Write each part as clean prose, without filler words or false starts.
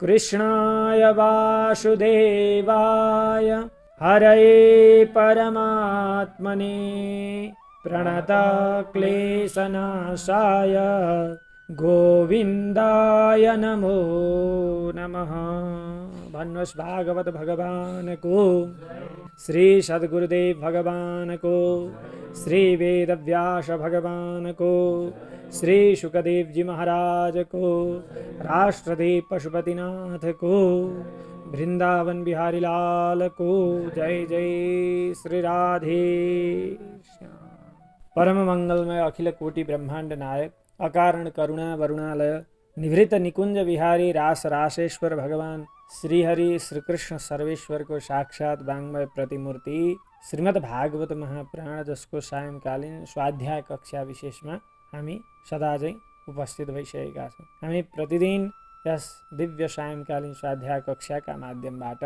कृष्णाय वासुदेवाय हरये परमात्मने प्रणतक्लेशनाशाय गोविन्दाय नमो नमः। भन्नुहोस् भागवत भगवान को, श्री सद्गुरुदेव भगवान को, श्री वेदव्यास भगवान को, श्री सुखदेव जी महाराज को, राष्ट्रदेव पशुपतिनाथ को, वृंदावन बिहारी लाल को जय जय श्री राधे श्याम। परम मंगलमय अखिल कोटि ब्रह्मांड नायक अकारण करुणा वरुणालय निवृत्त निकुंज विहारी रास रासेश्वर भगवान श्रीहरि श्रीकृष्ण सर्वेश्वर को साक्षात वाङ्मय प्रतिमूर्ति श्रीमद् भागवत महापुराण जसको सायंकालीन स्वाध्याय कक्षा विशेषमा हामी सदा चाहिँ उपस्थित भइसकेका छौँ। हामी प्रतिदिन यस दिव्य सायंकालीन स्वाध्याय कक्षाका माध्यमबाट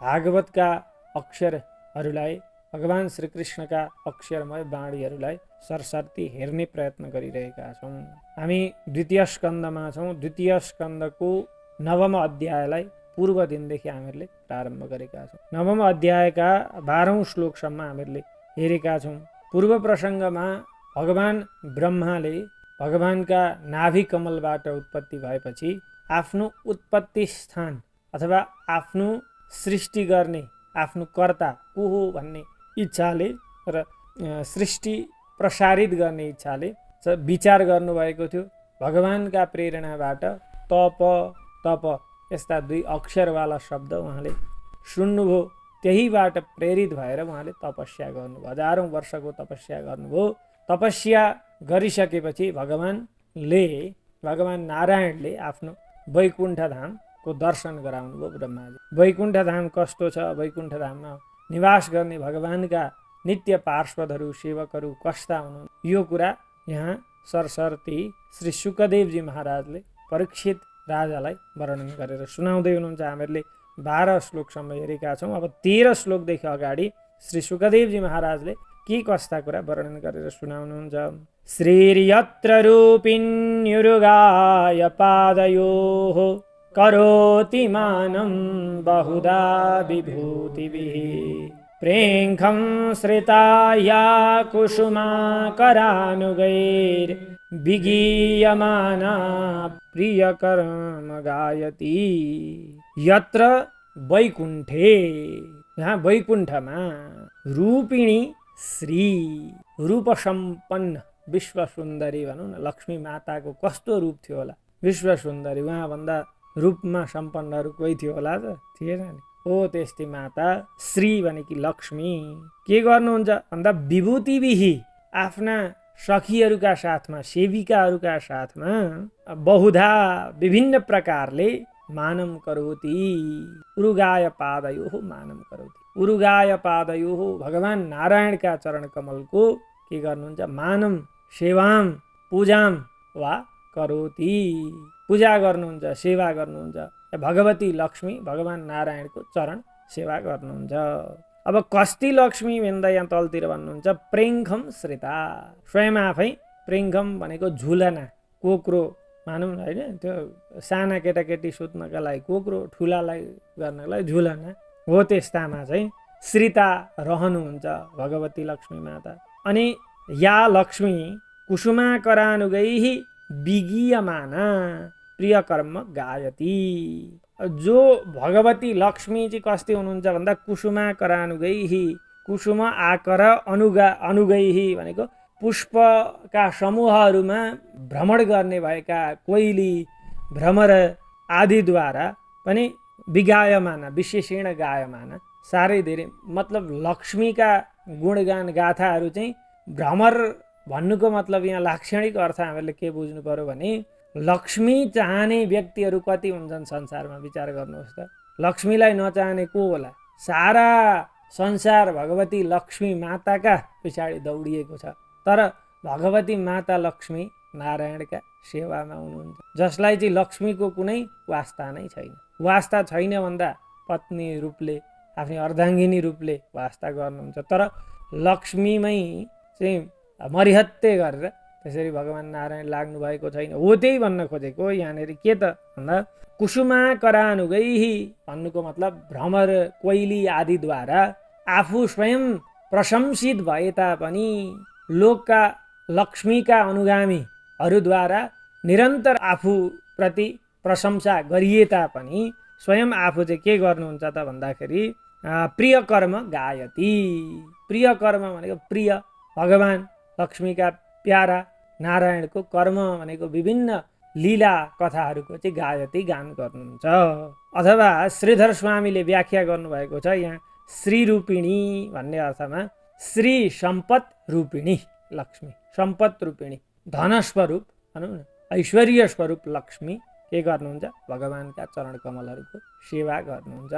भागवतका अक्षरहरूलाई भगवान श्रीकृष्णका अक्षरमय वाणीहरूलाई सरसर्ती हेर्ने प्रयत्न गरिरहेका छौँ। हामी द्वितीय स्कन्धमा छौँ। द्वितीय स्कन्धको नवम अध्यायलाई पूर्व दिनदेखि हामीहरूले प्रारम्भ गरेका छौँ। नवम अध्यायका 12औं श्लोकसम्म हामीहरूले हेरेका छौँ। पूर्व प्रसङ्गमा भगवान ब्रह्माले भगवानका नाभि कमलबाट उत्पत्ति भएपछि आफ्नो उत्पत्ति स्थान अथवा आफ्नो सृष्टि गर्ने आफ्नो कर्ता को हो भन्ने इच्छाले र सृष्टि प्रसारित गर्ने इच्छाले विचार गर्नुभएको थियो। भगवानका प्रेरणाबाट तप तप यस्ता दुई अक्षरवाला शब्द उहाँले सुन्नुभयो। त्यहीबाट प्रेरित भएर उहाँले तपस्या गर्नुभयो। हजारौं वर्षको तपस्या गर्नुभयो। तपस्या गरिसकेपछि भगवान नारायणले आफ्नो वैकुण्ठ धामको दर्शन गराउनुभयो ब्रह्माजी। वैकुण्ठ धाम कस्तो छ, वैकुण्ठ धाममा निवास गर्ने भगवानका नित्य पार्षदहरू सेवकहरू कस्ता हुनु, यो कुरा यहाँ सरसर्ती श्री सुखदेवजी महाराजले परीक्षित राजालाई वर्णन गरेर सुनाउँदै हुनुहुन्छ। हामीहरूले 12 श्लोकसम्म हेरेका छौँ। अब 13 श्लोकदेखि अगाडि श्री सुखदेवजी महाराजले के कस्ता कुरा वर्णन गरेर सुनाउनुहुन्छ। श्रीर्यत्र रूपिण्युरुगाय पादयोः करोति मानं बहुधा विभूतिभिः प्रेङ्खं श्रिताया कुसुमाकरानुगैर्विगीयमाना प्रियकर्म गायति। यत्र वैकुण्ठे, यहाँ वैकुण्ठमा रूपिणी श्री रूपसम्पन्न विश्व सुन्दरी भनौँ न, लक्ष्मी माताको कस्तो रूप थियो होला। विश्व सुन्दरी, उहाँभन्दा रूपमा सम्पन्नहरू कोही थियो होला त? थिएन नि। ओ त्यस्तै माता श्री भनेकी लक्ष्मी के गर्नुहुन्छ भन्दा विभूतिविही आफ्ना सखीहरूका साथमा, सेविकाहरूका साथमा बहुधा विभिन्न प्रकारले मानम करोति। उरुगाय पादयोः मानम करोति। उरुगाय पादयोः भगवान नारायणका चरण कमलको के गर्नुहुन्छ? मानम सेवाम पूजाम वा करोति, पूजा गर्नुहुन्छ, सेवा गर्नुहुन्छ। भगवती लक्ष्मी भगवान नारायणको चरण सेवा गर्नुहुन्छ। अब कस्ती लक्ष्मी भन्दा यहाँ तलतिर भन्नुहुन्छ प्रेङ्खम श्रिता, स्वयं आफै प्रेङ्खम भनेको झुलना, कोक्रो मानौँ होइन, त्यो साना केटाकेटी सुत्नका लागि कोक्रो, ठुलालाई गर्नका लागि झुलना हो। त्यस्तामा चाहिँ श्रिता रहनुहुन्छ भगवती लक्ष्मी माता। अनि या लक्ष्मी कुसुमाकरानुगैः विगीयमाना प्रियकर्म गायति। जो भगवती लक्ष्मी चाहिँ कस्ती हुनुहुन्छ भन्दा कुसुमाकरानुगैः, कुसुम आकर अनुगैः भनेको पुष्पका समूहहरूमा भ्रमण गर्ने भएका कोइली, भ्रमर आदिद्वारा पनि विगायमाना, विशेषण गायमाना, साह्रै धेरै मतलब लक्ष्मीका गुणगान गाथाहरू चाहिँ भ्रमर भन्नुको मतलब यहाँ लाक्षणिक अर्थ हामीहरूले के बुझ्नु पर्यो भने लक्ष्मी चाहने व्यक्तिहरू कति हुन्छन् संसारमा विचार गर्नुहोस् त। लक्ष्मीलाई नचाहने को होला? सारा संसार भगवती लक्ष्मी माताका पछाडि दौडिएको छ। तर भगवती माता लक्ष्मी नारायणका सेवामा हुनुहुन्छ, जसलाई चाहिँ लक्ष्मीको कुनै वास्ता नै छैन। वास्ता छैन भन्दा पत्नी रूपले, आफ्नो अर्धाङ्गिनी रूपले वास्ता गर्नुहुन्छ। तर लक्ष्मीमै चाहिँ मरिहत्ते गरेर त्यसरी भगवान् नारायण लाग्नु भएको छैन हो। त्यही भन्न खोजेको यहाँनिर के त भन्दा कुसुमाकरानुगैहि भन्नुको मतलब भ्रमर कोइली आदिद्वारा आफू स्वयं प्रशंसित भए तापनि लोकका लक्ष्मीका अनुगामीहरूद्वारा निरन्तर आफूप्रति प्रशंसा गरिए तापनि स्वयं आफू चाहिँ के गर्नुहुन्छ त भन्दाखेरि प्रिय कर्म गायती। प्रिय कर्म भनेको प्रिय भगवान् लक्ष्मीका प्यारा नारायणको कर्म भनेको विभिन्न लीला कथाहरूको चाहिँ गायती गान गर्नुहुन्छ। अथवा श्रीधर स्वामीले व्याख्या गर्नुभएको छ यहाँ श्री रूपिणी भन्ने अर्थमा श्री सम्पत रूपिणी लक्ष्मी, सम्पत रूपिणी धन स्वरूप भनौँ न, ऐश्वर्य स्वरूप लक्ष्मी के गर्नुहुन्छ भगवानका चरण कमलहरूको सेवा गर्नुहुन्छ।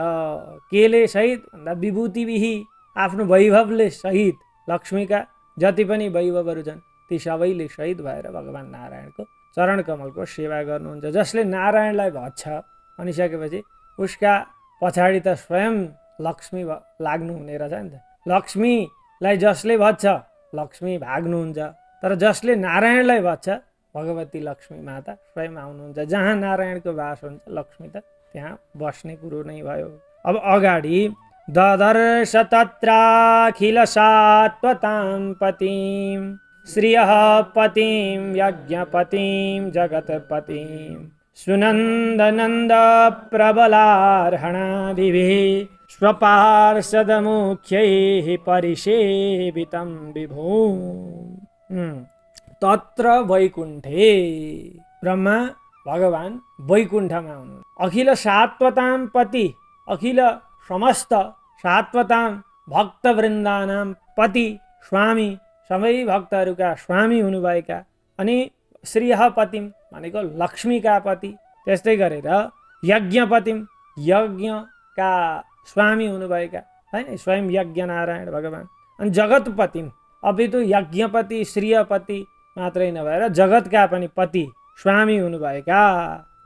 केले सहित भन्दा विभूतिविही आफ्नो वैभवले सहित लक्ष्मीका जति पनि वैभवहरू छन् ती सबैले सहित भएर भगवान नारायणको चरण कमलको सेवा गर्नुहुन्छ। जसले नारायणलाई भज्छ भनिसकेपछि उसका पछाडि त स्वयं लक्ष्मी लाग्नु हुने रहेछ नि त। लक्ष्मीलाई जसले भज्छ लक्ष्मी भाग्नुहुन्छ, तर जसले नारायणलाई भज्छ भगवती लक्ष्मी माता स्वयं आउनुहुन्छ। जहाँ नारायणको वास हुन्छ लक्ष्मी त त्यहाँ बस्ने कुरो नै भयो। अब अगाडि ददर्श तत्राखिल सात्वतां पतिं श्रियः पतिं यज्ञपतिं जगत्पतिं सुनन्दनन्द प्रबलार्हणादिभिः स्वपार्षदमुख्यैः परिसेवितं विभुम्। तत्र वैकुण्ठे ब्रह्मा भगवान् वैकुण्ठमा हुनु। अखिल सात्वतां पति, अखिल समस्त सात्वतां भक्तवृन्दानां पति स्वामी, सबै भक्तहरूका स्वामी हुनुभएका, अनि श्रीह पतिम भनेको लक्ष्मीका पति, त्यस्तै गरेर यज्ञपतिम यज्ञका स्वामी हुनुभएका हैन स्वयं यज्ञ नारायण भगवान्, अनि जगतपतिम अपितु यज्ञपति श्रीयपति मात्रै नभएर जगतका पनि पति स्वामी हुनुभएका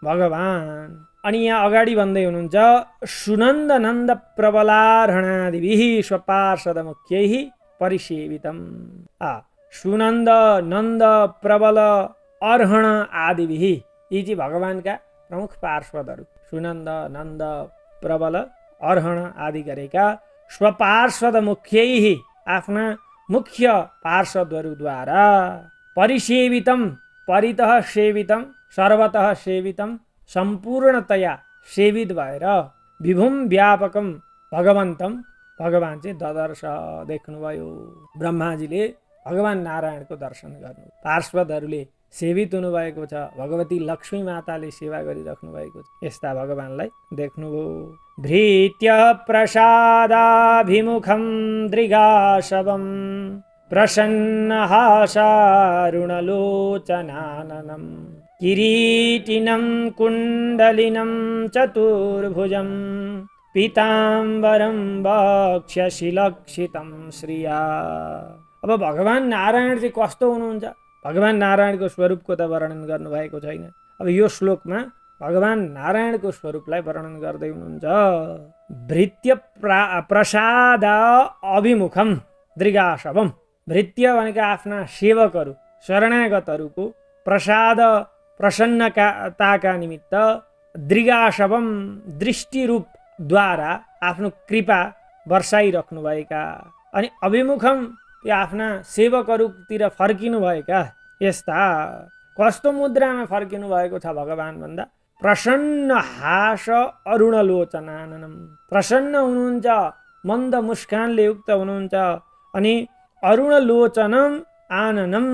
भगवान्। अनि यहाँ अगाडि भन्दै हुनुहुन्छ सुनन्द नन्द प्रबलार्हणादिभिः स्वपार्षद मुख्यैः परिसेवितम्। सुनन्द नन्द प्रबल अर्हण आदिभिः यी चाहिँ भगवानका प्रमुख पार्षदहरू, सुनन्द नन्द प्रबल अर्हण आदि गरेका स्वपार्षद मुख्यैः आफ्ना मुख्य पार्षदहरूद्वारा परिसेवितम परितः सेवितम सर्वतः सेवितम सम्पूर्णतया सेवित भएर विभुम व्यापकम भगवन्तम भगवान चाहिँ ददर्श देख्नुभयो। ब्रह्माजीले भगवान नारायणको दर्शन गर्नु, पार्षदहरूले सेवित हुनुभएको छ, भगवती लक्ष्मी माताले सेवा गरिराख्नु भएको छ, यस्ता भगवानलाई देख्नुभयो। भृत्य प्रसादाभिमुखं दृगाशवं प्रसन्नहासारुणलोचनाननं किरीटिनं कुण्डलिनं चतुर्भुजं पीताम्बरं वक्ष्यशिलक्षितं श्रिया। अब भगवान नारायण चाहिँ कस्तो हुनुहुन्छ, भगवान नारायणको स्वरूपको त वर्णन गर्नुभएको छैन। अब यो श्लोकमा भगवान नारायणको स्वरूपलाई वर्णन गर्दै हुनुहुन्छ। भृत्य प्रसाद अभिमुखम दृगाशवम, भृत्य भनेका आफ्ना सेवकहरू शरणागतहरूको प्रसाद प्रसन्नताका निमित्त दृगाशवम दृष्टिरूपद्वारा आफ्नो कृपा वर्षाइराख्नुभएका, अनि अभिमुखम त्यो आफ्ना सेवकहरूतिर फर्किनुभएका, यस्ता कस्तो मुद्रामा फर्किनु भएको छ भगवान भन्दा प्रसन्न हास अरुणलोचनाननम, प्रसन्न हुनुहुन्छ, मन्द मुस्कानले युक्त हुनुहुन्छ, अनि अरुणलोचनम आननम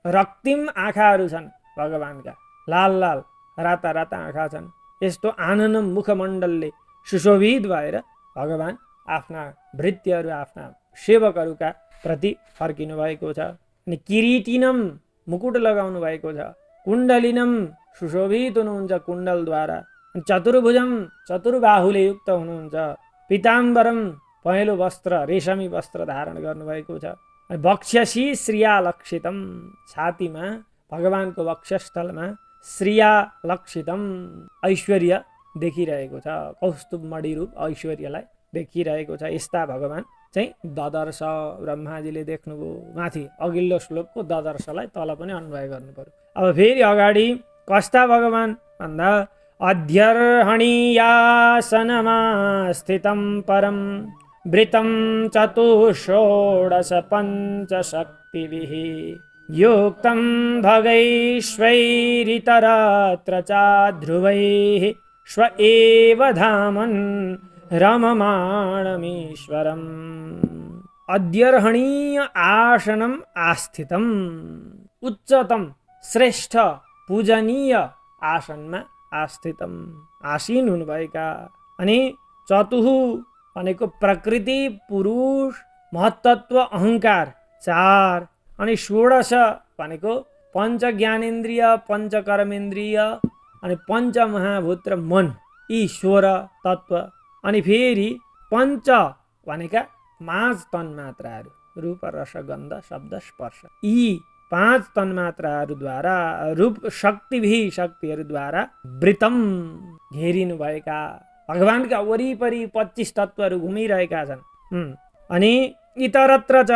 रक्तिम आँखाहरू छन् भगवानका, लाल लाल राता राता आँखा छन्। यस्तो आननम मुखमण्डलले सुशोभित भएर भगवान आफ्ना भृत्यहरू आफ्ना सेवकहरूका प्रति फर्किनु भएको छ। अनि किरीटिनम मुकुट लगाउनु भएको छ, कुण्डलिनम सुशोभित हुनुहुन्छ कुण्डलद्वारा, चतुर्भुजम चतुर्बाहुले युक्त हुनुहुन्छ, पीताम्बरम पहेँलो वस्त्र रेशमी वस्त्र धारण गर्नुभएको छ, वक्ष्यसी श्रिया लक्षितम छातीमा भगवानको वक्षस्थलमा श्रिया लक्षितम ऐश्वर्य देखिरहेको छ, कौस्तुभ मणिरूप ऐश्वर्यलाई देखिरहेको छ। यस्ता भगवान चाहिँ ददर्श ब्रह्माजीले देख्नुभयो। माथि अघिल्लो श्लोकको ददर्शलाई तल पनि अन्वय गर्नु पर्यो। अब फेरि अगाडि कस्ता भगवान भन्दा अध्यर्हणीयासनमा स्थितं परम वृतं चतुषोडश पञ्चशक्तिभिः युक्तं भगैश्वैरितरत्र चाध्रुवैः स्व एव धामन् रममाणमीश्वरम्। अध्यर्हणीय आसनम आस्थितम, उच्चतम श्रेष्ठ पूजनीय आसनमा आस्थितम, आसीन हुनुभएका। अनि चतुः भनेको प्रकृति, पुरुष, महत्त्व, अहंकार 4, अनि षोडश भनेको पञ्च ज्ञानेन्द्रिय, पञ्च कर्मेन्द्रिय, अनि पञ्च महाभूत र मन, यी 16 तत्व। अनि फेरि पञ्च भनेका 5 तन्मात्राहरू, रूप रस गन्ध शब्द स्पर्श, यी 5 तन्मात्राहरूद्वारा रूप शक्तिहरूद्वारा वृतम घेरिनु भएका भगवानका वरिपरि 25 तत्वहरू घुमिरहेका छन्। अनि इतरत्र च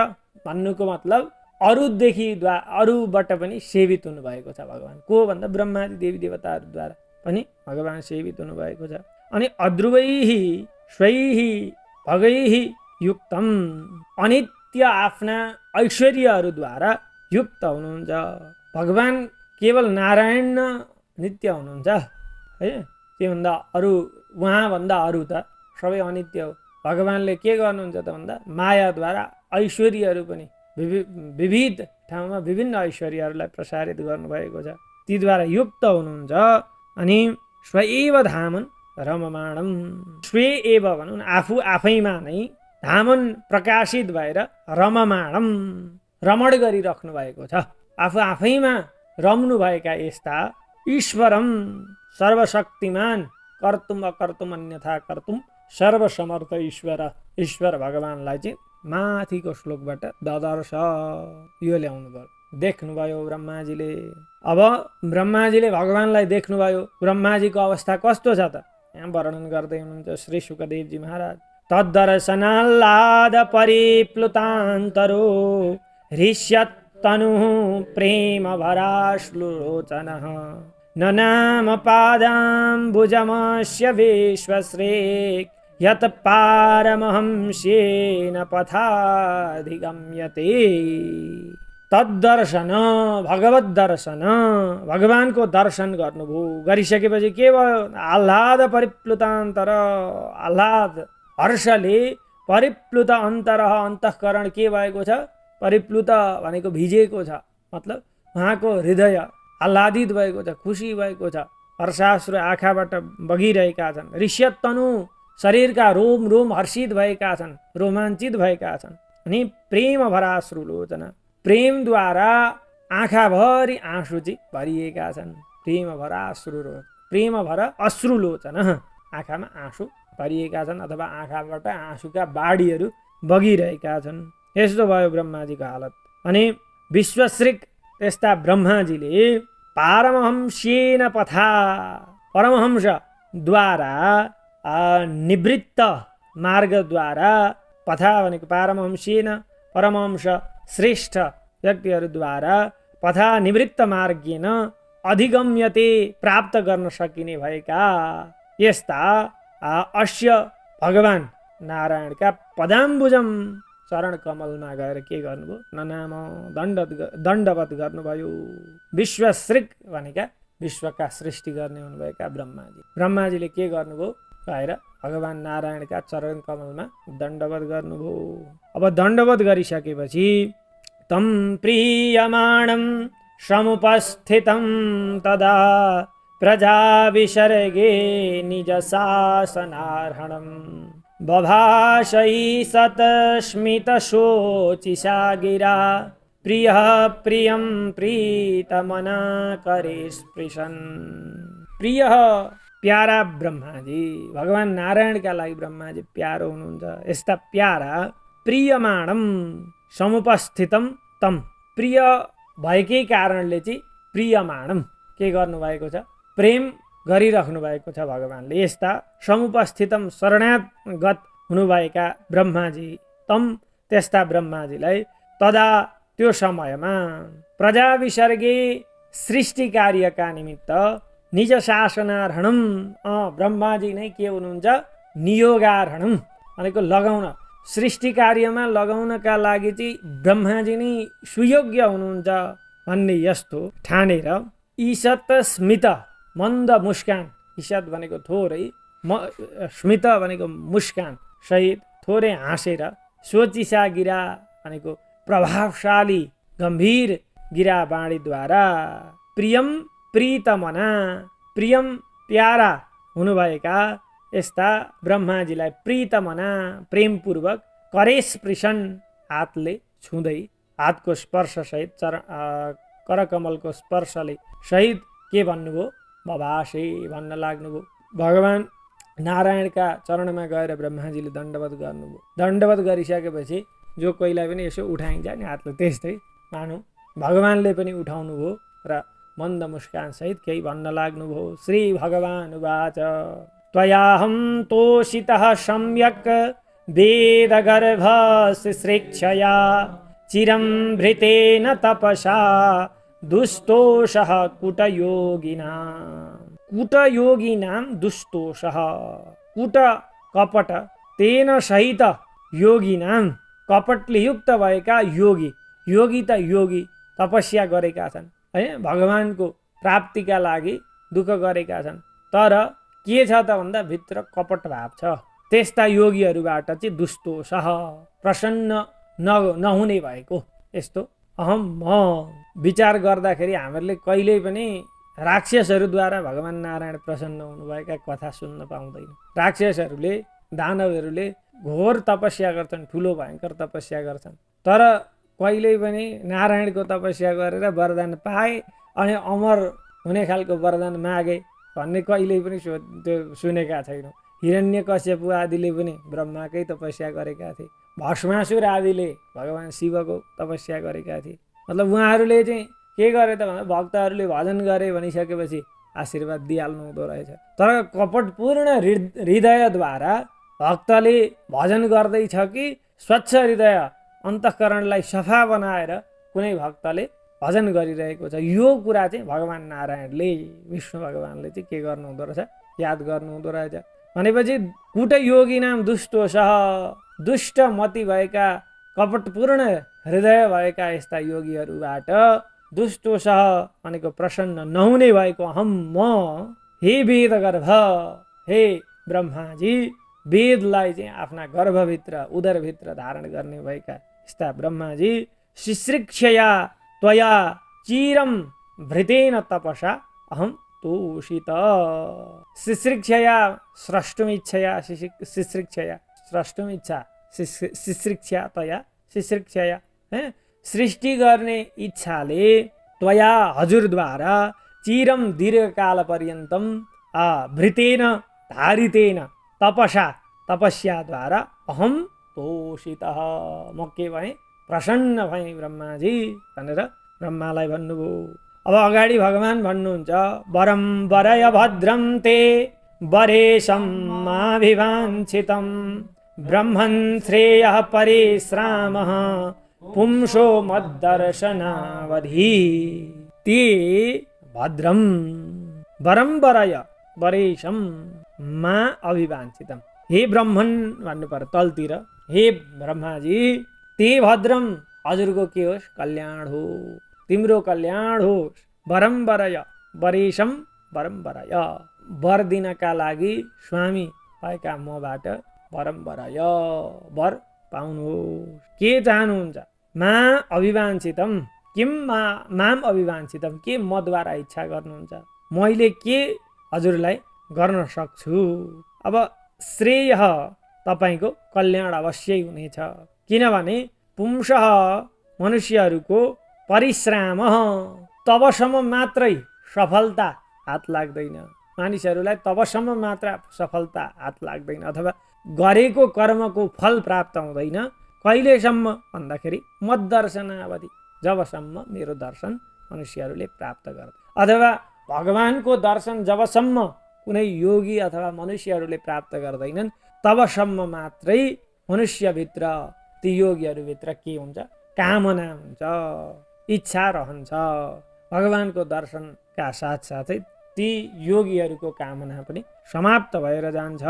भन्नुको मतलब अरूबाट पनि सेवित हुनुभएको छ भगवान। को भन्दा ब्रह्मादि देवी देवताहरूद्वारा पनि भगवान सेवित हुनुभएको छ। अनि अध्रुवैः स्वैः भगैः युक्तम, अनित्य आफ्ना ऐश्वर्यहरूद्वारा युक्त हुनुहुन्छ भगवान। केवल नारायण नित्य हुनुहुन्छ है, त्योभन्दा अरू उहाँभन्दा अरू त सबै अनित्य हो। भगवानले के गर्नुहुन्छ त भन्दा मायाद्वारा ऐश्वर्यहरू पनि विविध ठाउँमा विभिन्न ऐश्वर्यहरूलाई प्रसारित गर्नुभएको छ, तीद्वारा युक्त हुनुहुन्छ। अनि स्वएव धामन रममाणम, स्वे एव भनौँ आफू आफैमा नै धामन प्रकाशित भएर रममाणम रमण गरिराख्नु भएको छ। आफू आफैमा रम्नु भएका यस्ता ईश्वरम सर्वशक्तिमान, कर्तुम अकर्तुम अन्यथा कर्तुम सर्वसमर्थ ईश्वर भगवानलाई चाहिँ माथिको श्लोकबाट ददर्श यो ल्याउनु भयो, देख्नुभयो ब्रह्माजीले। अब ब्रह्माजीले भगवानलाई देख्नुभयो, ब्रह्माजीको अवस्था कस्तो छ त यहाँ वर्णन गर्दै हुनुहुन्छ श्री शुकदेवजी महाराज। तद्दर्शनाल्लाद परिप्लुतान्तरो हृष्यत्तनुः प्रेम भराश्लुलोचनः ननाम पादाम्बुजमस्य विश्वश्रेक् यत् पारमहंस्येन पथाधिगम्यते। तद्दर्शन भगवत दर्शन, भगवानको दर्शन गर्नुभयो। गरिसकेपछि के भयो? आह्लाद परिप्लुतान्तर, आह्लाद हर्षले परिप्लुत अन्तर, अन्तःकरण के भएको छ? परिप्लुत भनेको भिजेको छ, मतलब उहाँको हृदय आह्लादित भएको छ, खुसी भएको छ, हर्षाश्रु आँखाबाट बगिरहेका छन्। ऋष्यतनु शरीरका रोम रोम हर्षित भएका छन्, रोमाञ्चित भएका छन्। अनि प्रेम भराश्रु लोचन, प्रेमद्वारा आँखाभरि आँसु चाहिँ भरिएका छन्। प्रेम भर अश्रु लोचन, आँखामा आँसु भरिएका छन् अथवा आँखाबाट आँसुका बाढीहरू बगिरहेका छन्। यस्तो भयो ब्रह्माजीको हालत। अनि विश्वश्रेक त्यस्ता ब्रह्माजीले पारमहंस्येन पथा, परमहंसद्वारा निवृत्त मार्गद्वारा, पथा भनेको पारमहंस्येन परमहंस श्रेष्ठ व्यक्तिहरूद्वारा पथा निवृत्त मार्गेन अधिगम्यते प्राप्त गर्न सकिने भएका यस्ता अस्य भगवान नारायणका पदाम्बुजम चरण कमलमा गएर के गर्नुभयो? ननाम दण्डवत गर्नुभयो। विश्वश्रेक भनेका विश्वका सृष्टि गर्ने हुनुभएका ब्रह्माजीले के गर्नुभयो? गएर भगवान नारायणका चरण कमलमा दण्डवत गर्नुभयो। अब दण्डवत गरिसकेपछि तम प्रीयमाणं समुपस्थितं तदा प्रजा विसर्गे निज शासनार्हणं बभाषै सतस्मितशोचिषा गिरा प्रियः प्रियं प्रीतमना करे स्पृशन्। प्रियः प्यारा ब्रह्माजी, भगवान नारायणका लागि ब्रह्माजी प्यारो हुनुहुन्छ। यस्ता प्यारा प्रियमाणम समुपस्थितम तम, प्रिय भएकै कारणले चाहिँ प्रियमाणम के गर्नुभएको छ? प्रेम गरिराख्नु भएको छ भगवानले। यस्ता समुपस्थितम शरणागत हुनुभएका ब्रह्माजी तम त्यस्ता ब्रह्माजीलाई तदा त्यो समयमा प्रजा विसर्गे सृष्टि कार्यका निमित्त निज शासनार्हणम ब्रह्माजी नै के हुनुहुन्छ नियोगार्हणम भनेको लगाउन सृष्टि कार्यमा लगाउनका लागि चाहिँ ब्रह्माजी नै सुयोग्य हुनुहुन्छ भन्ने यस्तो ठानेर ईशत स्मित मन्द मुस्कान ईशत भनेको थोरै स्मित भनेको मुस्कान सहित थोरै हाँसेर सोचिसा गिरा भनेको प्रभावशाली गम्भीर गिरा बाणीद्वारा प्रियम प्रीतमना प्रियम प्यारा हुनुभएका यस्ता ब्रह्माजीलाई प्रीतमना प्रेमपूर्वक करेश स्पृशन हातले छुँदै हातको स्पर्शसहित करकमलको स्पर्शले सहित के भन्नुभयो बभाषे भन्न लाग्नुभयो। भगवान नारायणका चरणमा गएर ब्रह्माजीले दण्डवत गर्नुभयो। दण्डवत गरिसकेपछि जो कोहीलाई पनि यसो उठाइन्छ नि हातले त्यस्तै मानौ भगवानले पनि उठाउनु भयो र मन्द मुस्कान सहित केही भन्न लाग्नुभयो। श्री भगवान उवाच त्वयाहं तोषितः सम्यक् वेदगर्भ शुश्रूषया चिरं भृतेन तपसा दुष्टोषः कुटयोगिनां दुष्टोषः कुट कपट तेन सहित योगिनां कपटले युक्त भएका योगी त योगी तपस्या गरेका छन् हैन भगवानको प्राप्तिका लागि दुःख गरेका छन् तर के छ त भन्दा भित्र कपट भाव छ। त्यस्ता योगीहरूबाट चाहिँ दुष्टोषः प्रसन्न नहुने भएको यस्तो अहम म विचार गर्दाखेरि हामीहरूले कहिल्यै पनि राक्षसहरूद्वारा भगवान नारायण प्रसन्न हुनुभएका कथा सुन्न पाउँदैन। राक्षसहरूले दानवहरूले घोर तपस्या गर्छन् ठुलो भयङ्कर तपस्या गर्छन् तर कहिल्यै पनि नारायणको तपस्या गरेर वरदान पाए अनि अमर हुने खालको वरदान मागे भन्ने कहिल्यै पनि त्यो सुनेका छैनौँ। हिरण्यकश्यप आदिले पनि ब्रह्माकै तपस्या गरेका थिए। भस्मासुर आदिले भगवान शिवको तपस्या गरेका थिए। मतलब उहाँहरूले चाहिँ के गरे त भन्दा भक्तहरूले भजन गरे भनिसकेपछि आशीर्वाद दिइहाल्नु हुँदो रहेछ। तर कपटपूर्ण हृदयद्वारा भक्तले भजन गर्दैछ कि स्वच्छ हृदय अन्तःकरणलाई सफा बनाएर कुनै भक्तले भजन गरिरहेको छ यो कुरा चाहिँ भगवान नारायणले विष्णु भगवानले चाहिँ के गर्नु हुँदो रहेछ याद गर्नु हुँदो रहेछ। भनेपछि कुटयोगी नाम दुष्टोषः दुष्ट मति भएका कपटपूर्ण हृदय भएका यस्ता योगीहरूबाट दुष्टोषः भनेको प्रसन्न नहुने भएको अहम म हे वेद गर्भ हे ब्रह्माजी वेदलाई चाहिँ आफ्ना गर्भभित्र उदरभित्र धारण गर्ने भएका यस्ता ब्रह्माजी शुश्रूषया त्वया चिरम भृतेन तपसा अहम तोषित शुश्रूषया स्रष्टुमिच्छया शुश्रूषया स्रष्टुमिच्छा शुश्रूषया तया शुश्रूषया सृष्टि गर्ने इच्छाले त्वया हजुरद्वारा चिरम दीर्घकाल पर्यन्तम भृतेन धारितेन तपसा तपस्याद्वारा अहम तोषितः म के भएँ प्रसन्न भएँ ब्रह्माजी भनेर ब्रह्मालाई भन्नुभयो। अब अगाडि भगवान भन्नुहुन्छ वरम वरय भद्रम ते वरेशमाभिवाञ्छितं ब्रह्मन् श्रेयः परिश्रामः पुंसो मद्दर्शनावधि ते भद्रम वरम वरय वरेशम मा अभिवाञ्छितम् हे ब्रह्मन् भन्नु पर्यो तलतिर हे ब्रह्माजी ते भद्रम हजुरको के होस् कल्याण हो तिम्रो कल्याण होस् वरम वरय वरेशम वरम वरय वर दिनका लागि स्वामी भएका मबाट वरम वरय वर पाउनुहोस्। के चाहनुहुन्छ मा अभिवाञ्छितम किम माम अभिवाञ्छितम के मद्वारा इच्छा गर्नुहुन्छ मैले के हजुरलाई गर्न सक्छु। अब श्रेय तपाईको कल्याण अवश्य हुनेछ किनभने पुंसः मनुष्यहरूको परिश्रम तबसम्म मात्रै सफलता हात लाग्दैन मानिसहरूलाई तबसम्म मात्र सफलता हात लाग्दैन अथवा गरेको कर्मको फल प्राप्त हुँदैन कहिलेसम्म भन्दाखेरि मद्दर्शनावधि जबसम्म मेरो दर्शन मनुष्यहरूले प्राप्त गर्दैन अथवा भगवानको दर्शन जबसम्म कुनै योगी अथवा मनुष्यहरूले प्राप्त गर्दैनन् तबसम्म मात्रै मनुष्यभित्र ती योगीहरूभित्र के हुन्छ? कामना हुन्छ, इच्छा रहन्छ। भगवानको दर्शनका साथसाथै ती योगीहरूको कामना पनि समाप्त भएर जान्छ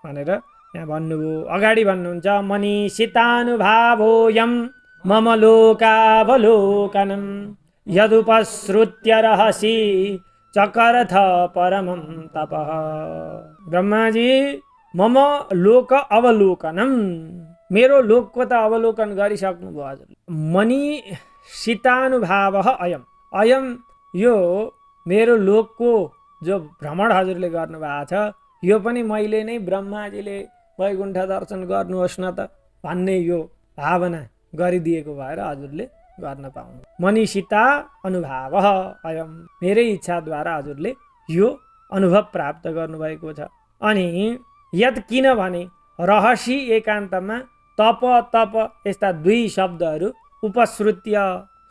भनेर यहाँ भन्नुभयो। अगाडि भन्नुहुन्छ मनीषितानुभावोऽयं मम लोकावलोकनं यदुपसृत्य रहसि चकरथ परमं तपः। ब्रह्माजी मम लोक अवलोकनम, मेरो लोकको त अवलोकन गरिसक्नुभयो हजुरले। मनीषितानुभावः अयम, अयम यो मेरो लोकको जो भ्रमण हजुरले गर्नुभएको छ यो पनि मैले नै ब्रह्माजीले वैकुण्ठ दर्शन गर्नुहोस् न त भन्ने यो भावना गरिदिएको भएर हजुरले गर्न पाउनु। मनीषिता अनुभाव अयम, मेरै इच्छाद्वारा हजुरले यो अनुभव प्राप्त गर्नुभएको छ। अनि यद किनभने रहसी एकान्तमा तप तप यस्ता दुई शब्दहरू उपश्रुत्य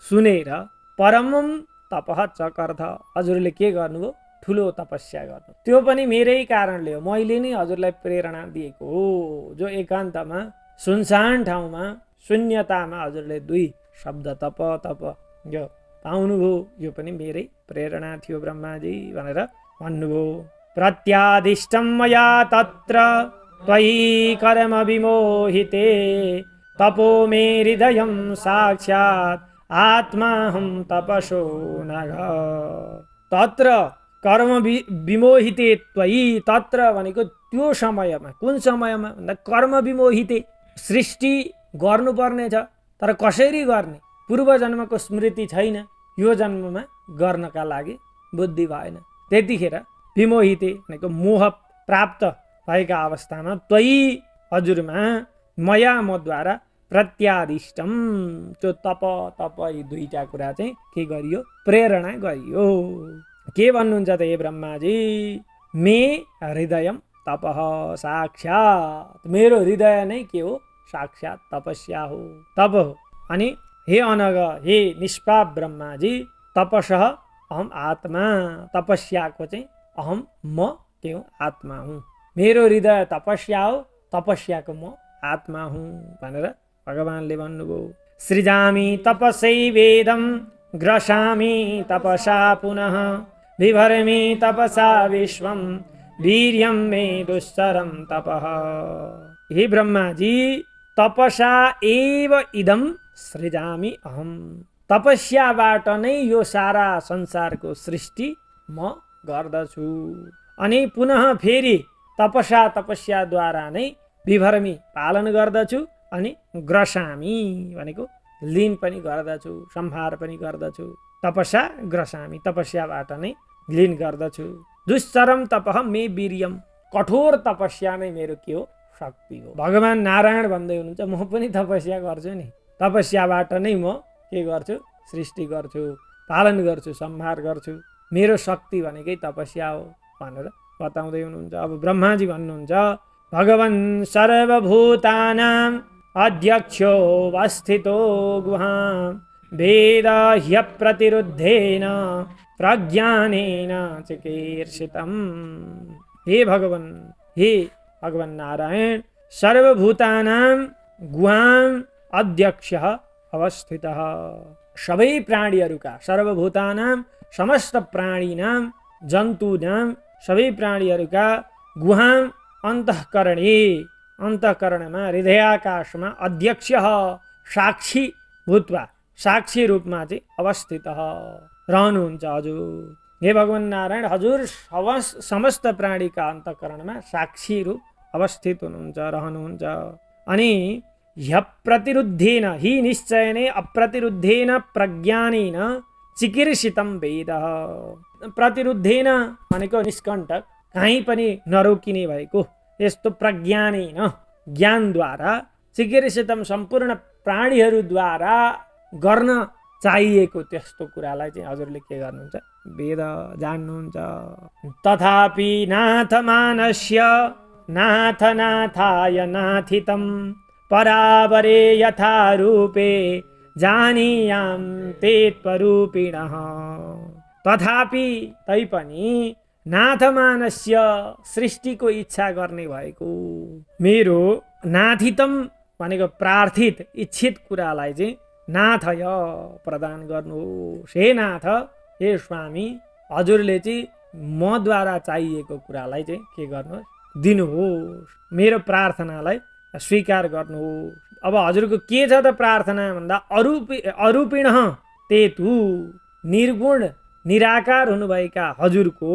सुनेर परमम तपः चकर्थ, हजुरले के गर्नुभयो? ठुलो तपस्या गर्नु। त्यो पनि मेरै कारणले हो, मैले नै हजुरलाई प्रेरणा दिएको हो। जो एकान्तमा सुनसान ठाउँमा शून्यतामा हजुरले दुई शब्द तप तप यो पाउनुभयो, यो पनि मेरै प्रेरणा थियो ब्रह्माजी भनेर भन्नुभयो। प्रत्यादिष्टं मया तत्र त्वयि कर्म विमोहिते तपो मे हृदयं साक्षात् आत्माहं तपसो नघ। तत्र कर्म विमोहिते त्वयि, तत्र भनेको त्यो समयमा, कुन समयमा भन्दा कर्म विमोहिते, सृष्टि गर्नुपर्ने छ तर कसरी गर्ने? पूर्व जन्मको स्मृति छैन, यो जन्ममा गर्नका लागि बुद्धि भएन। त्यतिखेर विमोहिते भनेको मोह प्राप्त भएका अवस्थामा त्वयि हजुरमा मया मद्वारा प्रत्यादिष्टम, त्यो तप तप यी दुईटा कुरा चाहिँ के गरियो? प्रेरणा गरियो। के भन्नुहुन्छ त हे ब्रह्माजी? मे हृदयम तपः साक्षात्, मेरो हृदय नै के हो? साक्षात् तपस्या हो, तप हो। अनि हे अनग, हे निष्पाप ब्रह्माजी, तपसः अहम आत्मा, तपस्याको चाहिँ अहम म के हो? आत्मा हुँ। मेरो हृदय तपस्या हो, तपस्याको म आत्मा हुँ भनेर भगवानले भन्नुभयो। सृजामि तपसै वेदं ग्रसामि तपसा पुनः बिभर्मि तपसा विश्वं वीर्यं मे दुस्सरं तपः। हे ब्रह्माजी, तपसा एव इदं सृजामि अहम, तपस्याबाट नै यो सारा संसारको सृष्टि म गर्दछु। अनि पुनः फेरि तपसा, तपस्याद्वारा नै विभर्मी पालन गर्दछु। अनि ग्रसामी भनेको लीन पनि गर्दछु, संहार पनि गर्दछु। तपसा ग्रसामी, तपस्याबाट नै लीन गर्दछु। दुस्सरम तपः मे वीर्यम, कठोर तपस्या नै मेरो के हो? शक्ति हो। भगवान नारायण भन्दै हुनुहुन्छ म पनि तपस्या गर्छु नि, तपस्याबाट नै म के गर्छु? सृष्टि गर्छु, पालन गर्छु, संहार गर्छु। मेरो शक्ति भनेकै तपस्या हो भनेर बताउँदै हुनुहुन्छ। अब ब्रह्माजी भन्नुहुन्छ भगवन् सर्वभूतानां अध्यक्षो वस्थितो गुहां वेद ह्यप्रतिरुद्धेन प्रज्ञानेन चिकीर्षितम्। हे भगवन्, हे भगवन् नारायण, सर्वभूतानां गुहां अध्यक्षः अवस्थितः, सबै प्राणीहरूका, सर्वभूतानां समस्त प्राणीनां जन्तूनां सबै प्राणीहरूका गुहां अन्तःकरणे, अन्तःकरणमा हृदयाकाशमा अध्यक्ष साक्षी भूत्वा, साक्षी रूपमा चाहिँ अवस्थित रहनुहुन्छ हजुर। हे भगवान नारायण, हजुर समस्त प्राणीका अन्तःकरणमा साक्षी रूप अवस्थित हुनुहुन्छ, रहनुहुन्छ। अनि ह्यप्रतिरुद्धेन, हि निश्चय नै अप्रतिरुद्धेन प्रज्ञानेन चिकीर्षितम वेद। प्रतिरुद्धेन भनेको निष्कण्टक, कहीँ पनि नरोकिने भएको यस्तो प्रज्ञानेन, ज्ञानद्वारा, चिकीर्षितम सम्पूर्ण प्राणीहरूद्वारा गर्न चाहिएको त्यस्तो कुरालाई चाहिँ हजुरले के गर्नुहुन्छ? वेद जान्नुहुन्छ। तथापि नाथ मानस्य नाथ नाथाय नाथितं परावरे यथा रूपे जानीयाम ते त्वरूपिणः। तथापि तैपनि नाथ मानस्य, सृष्टिको इच्छा गर्ने भएको मेरो नाथितम भनेको प्रार्थित इच्छित कुरालाई चाहिँ नाथय प्रदान गर्नुहोस्। हे नाथ, हे स्वामी, हजुरले चाहिँ मद्वारा चाहिएको कुरालाई चाहिँ के गर्नुहोस्, दिनुहोस्, मेरो प्रार्थनालाई स्वीकार गर्नुहोस्। अब हजुरको के छ त प्रार्थना भन्दा अरूपिण ते तु निर्गुण निराकार हुनुभएका हजुरको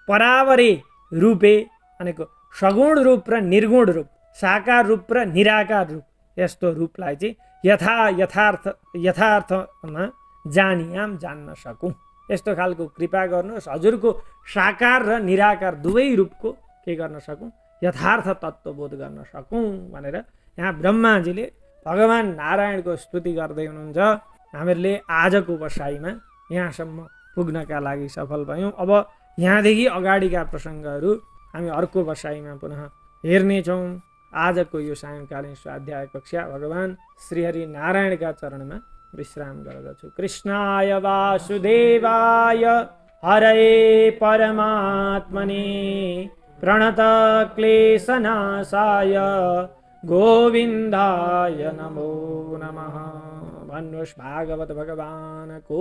परावरे रूपे भनेको सगुण रूप र निर्गुण रूप, साकार रूप र निराकार रूप, यस्तो रूपलाई चाहिँ यथार्थमा जानियाम, जान्न सकौँ, यस्तो खालको कृपा गर्नुहोस्। हजुरको साकार र निराकार दुवै रूपको के गर्न सकौँ, यथार्थ तत्त्वबोध गर्न सकौँ भनेर यहाँ ब्रह्माजीले भगवान नारायणको स्तुति गर्दै हुनुहुन्छ। हामीहरूले आजको बसाइमा यहाँसम्म पुग्नका लागि सफल भयौँ। अब यहाँदेखि अगाडिका प्रसङ्गहरू हामी अर्को बसाइमा पुनः हेर्नेछौँ। आजको यो सायङ्कालीन स्वाध्याय कक्षा भगवान श्रीहरि नारायणका चरणमा विश्राम गर्दछु। कृष्णाय वासुदेवाय हरये परमात्मने प्रणत क्लेशनाशाय गोविन्दाय नमो नमः। भन्नुहोस् भागवत भगवानको